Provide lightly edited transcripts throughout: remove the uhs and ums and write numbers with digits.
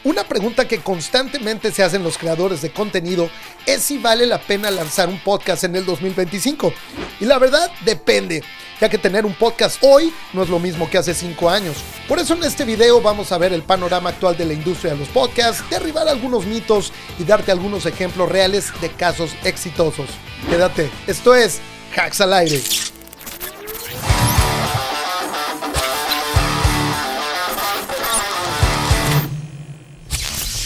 Una pregunta que constantemente se hacen los creadores de contenido es si vale la pena lanzar un podcast en el 2025. Y la verdad, depende, ya que tener un podcast hoy no es lo mismo que hace 5 años. Por eso en este video vamos a ver el panorama actual de la industria de los podcasts, derribar algunos mitos y darte algunos ejemplos reales de casos exitosos. Quédate, esto es Hacks al Aire.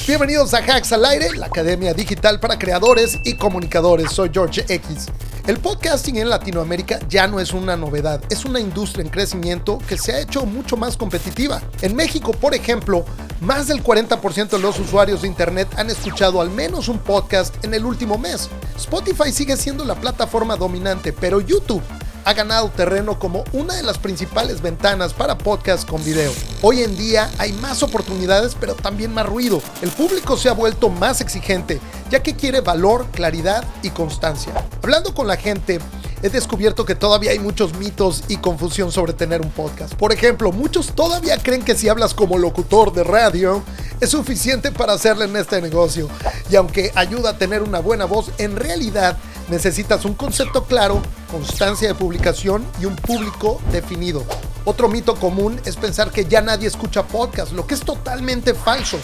Bienvenidos a Hacks al Aire, la academia digital para creadores y comunicadores. Soy George X. El podcasting en Latinoamérica ya no es una novedad, es una industria en crecimiento que se ha hecho mucho más competitiva. En México, por ejemplo, más del 40% de los usuarios de internet han escuchado al menos un podcast en el último mes. Spotify sigue siendo la plataforma dominante, pero YouTube ha ganado terreno como una de las principales ventanas para podcasts con video. Hoy en día hay más oportunidades, pero también más ruido. El público se ha vuelto más exigente, ya que quiere valor, claridad y constancia. Hablando con la gente, he descubierto que todavía hay muchos mitos y confusión sobre tener un podcast. Por ejemplo, muchos todavía creen que si hablas como locutor de radio, es suficiente para hacerle en este negocio. Y aunque ayuda a tener una buena voz, en realidad necesitas un concepto claro, constancia de publicación y un público definido. Otro mito común es pensar que ya nadie escucha podcast, lo que es totalmente falso.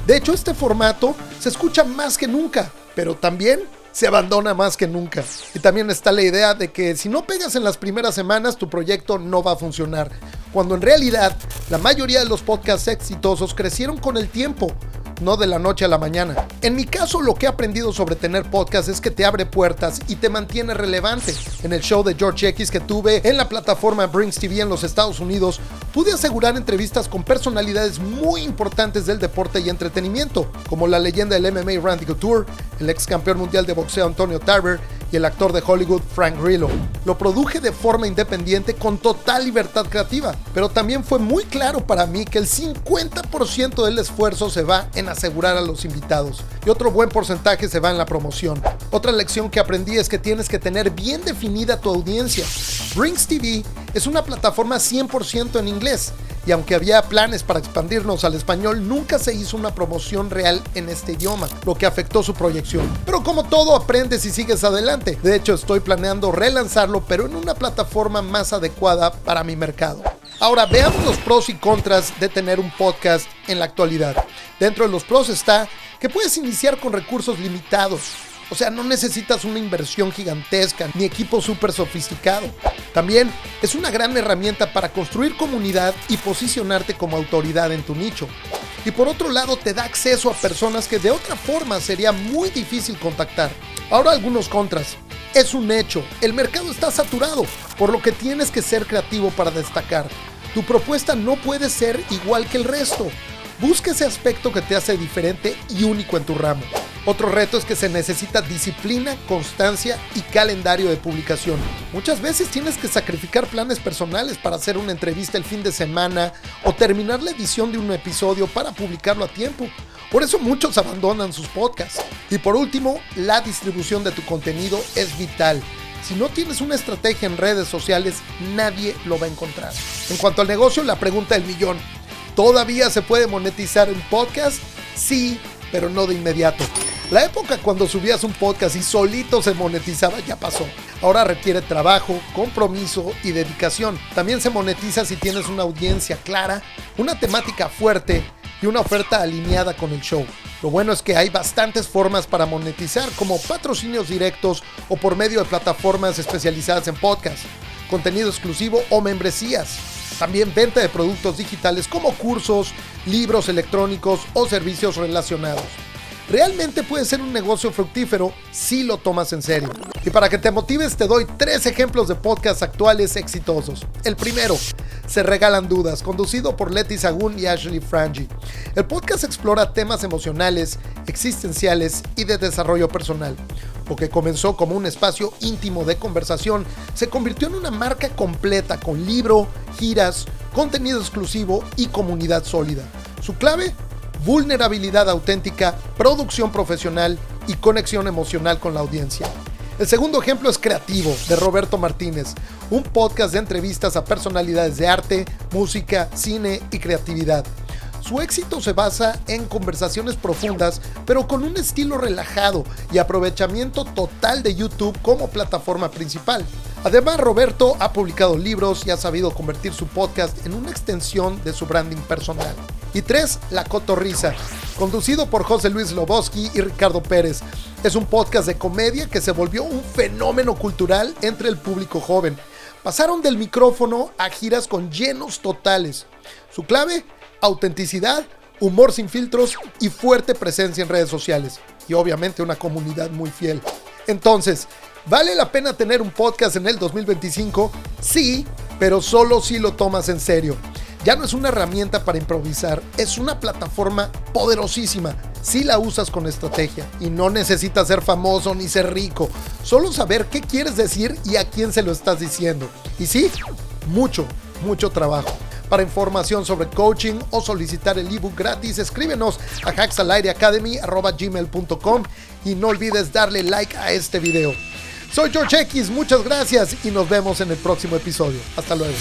De hecho, este formato se escucha más que nunca, pero también se abandona más que nunca. Y también está la idea de que si no pegas en las primeras semanas, tu proyecto no va a funcionar. Cuando en realidad, la mayoría de los podcasts exitosos crecieron con el tiempo, no de la noche a la mañana. En mi caso, lo que he aprendido sobre tener podcast es que te abre puertas y te mantiene relevante. En el show de George X que tuve en la plataforma Brinx TV en los Estados Unidos, pude asegurar entrevistas con personalidades muy importantes del deporte y entretenimiento, como la leyenda del MMA Randy Couture, el ex campeón mundial de boxeo Antonio Tarver y el actor de Hollywood Frank Grillo. Lo produje de forma independiente con total libertad creativa, pero también fue muy claro para mí que el 50% del esfuerzo se va en asegurar a los invitados y otro buen porcentaje se va en la promoción. Otra lección que aprendí es que tienes que tener bien definida tu audiencia. Brinx TV es una plataforma 100% en inglés, y aunque había planes para expandirnos al español, nunca se hizo una promoción real en este idioma, lo que afectó su proyección. Pero como todo, aprendes y sigues adelante. De hecho, estoy planeando relanzarlo, pero en una plataforma más adecuada para mi mercado. Ahora, veamos los pros y contras de tener un podcast en la actualidad. Dentro de los pros está que puedes iniciar con recursos limitados. O sea, no necesitas una inversión gigantesca ni equipo súper sofisticado. También es una gran herramienta para construir comunidad y posicionarte como autoridad en tu nicho. Y por otro lado, te da acceso a personas que de otra forma sería muy difícil contactar. Ahora, algunos contras. Es un hecho, el mercado está saturado, por lo que tienes que ser creativo para destacar. Tu propuesta no puede ser igual que el resto. Busca ese aspecto que te hace diferente y único en tu ramo. Otro reto es que se necesita disciplina, constancia y calendario de publicación. Muchas veces tienes que sacrificar planes personales para hacer una entrevista el fin de semana o terminar la edición de un episodio para publicarlo a tiempo. Por eso muchos abandonan sus podcasts. Y por último, la distribución de tu contenido es vital. Si no tienes una estrategia en redes sociales, nadie lo va a encontrar. En cuanto al negocio, la pregunta del millón. ¿Todavía se puede monetizar un podcast? Sí, pero no de inmediato. La época cuando subías un podcast y solito se monetizaba ya pasó. Ahora requiere trabajo, compromiso y dedicación. También se monetiza si tienes una audiencia clara, una temática fuerte y una oferta alineada con el show. Lo bueno es que hay bastantes formas para monetizar, como patrocinios directos o por medio de plataformas especializadas en podcast, contenido exclusivo o membresías. También venta de productos digitales como cursos, libros electrónicos o servicios relacionados. Realmente puede ser un negocio fructífero si lo tomas en serio. Y para que te motives te doy 3 ejemplos de podcasts actuales exitosos. El primero, Se Regalan Dudas, conducido por Leti Sagún y Ashley Frangi. El podcast explora temas emocionales, existenciales y de desarrollo personal. Lo que comenzó como un espacio íntimo de conversación se convirtió en una marca completa con libro, giras, contenido exclusivo y comunidad sólida. Su clave: vulnerabilidad auténtica, producción profesional y conexión emocional con la audiencia. El segundo ejemplo es Creativo, de Roberto Martínez, un podcast de entrevistas a personalidades de arte, música, cine y creatividad. Su éxito se basa en conversaciones profundas, pero con un estilo relajado y aprovechamiento total de YouTube como plataforma principal. Además, Roberto ha publicado libros y ha sabido convertir su podcast en una extensión de su branding personal. Y 3, La Cotorrisa, conducido por José Luis Loboski y Ricardo Pérez. Es un podcast de comedia que se volvió un fenómeno cultural entre el público joven. Pasaron del micrófono a giras con llenos totales. Su clave: autenticidad, humor sin filtros y fuerte presencia en redes sociales. Y obviamente una comunidad muy fiel. Entonces, ¿vale la pena tener un podcast en el 2025? Sí, pero solo si lo tomas en serio. Ya no es una herramienta para improvisar, es una plataforma poderosísima si la usas con estrategia. Y no necesitas ser famoso ni ser rico, solo saber qué quieres decir y a quién se lo estás diciendo. Y sí, mucho trabajo. Para información sobre coaching o solicitar el ebook gratis, escríbenos a hacksalairiacademy@gmail.com y no olvides darle like a este video. Soy George X, muchas gracias y nos vemos en el próximo episodio. Hasta luego.